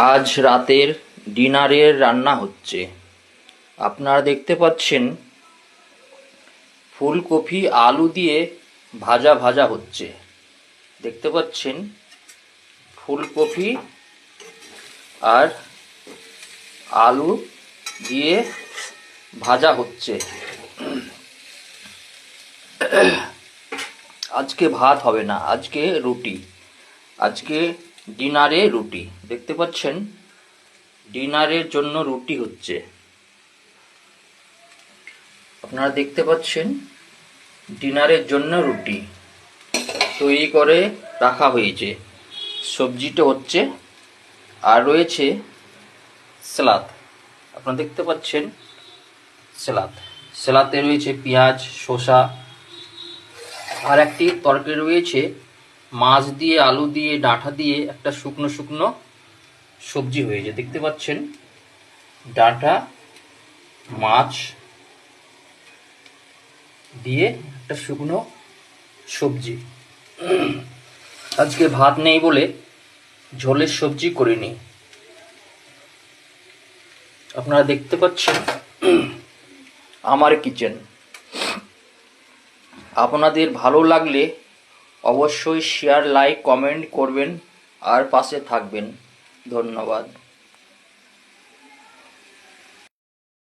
আজ রাতের ডিনারের রান্না হচ্ছে। আপনারা দেখতে পাচ্ছেন ফুলকপি আলু দিয়ে ভাজা ভাজা হচ্ছে। দেখতে পাচ্ছেন ফুলকপি আর আলু দিয়ে ভাজা হচ্ছে। আজকে ভাত হবে না, আজকে রুটি। আজকে ডিনারে রুটি। দেখতে পাচ্ছেন ডিনারের জন্য রুটি হচ্ছে। আপনারা দেখতে পাচ্ছেন ডিনারের জন্য রুটি তৈরি করে রাখা হয়েছে। সবজিটা হচ্ছে আর রয়েছে সালাদ। আপনারা দেখতে পাচ্ছেন সালাদে রয়েছে পেঁয়াজ, শসা, আর একটি তরকারি রয়েছে মাছ দিয়ে, আলু দিয়ে, ডাঁটা দিয়ে একটা শুকনো শুকনো সবজি হয়েছে। দেখতে পাচ্ছেন ডাঁটা মাছ দিয়ে একটা শুকনো সবজি। আজকে ভাত নেই বলে ঝোলের সবজি করিনি। আপনারা দেখতে পাচ্ছেন আমার কিচেন। আপনাদের ভালো লাগলে অবশ্যই শেয়ার, লাইক, কমেন্ট করবেন আর পাশে থাকবেন। ধন্যবাদ।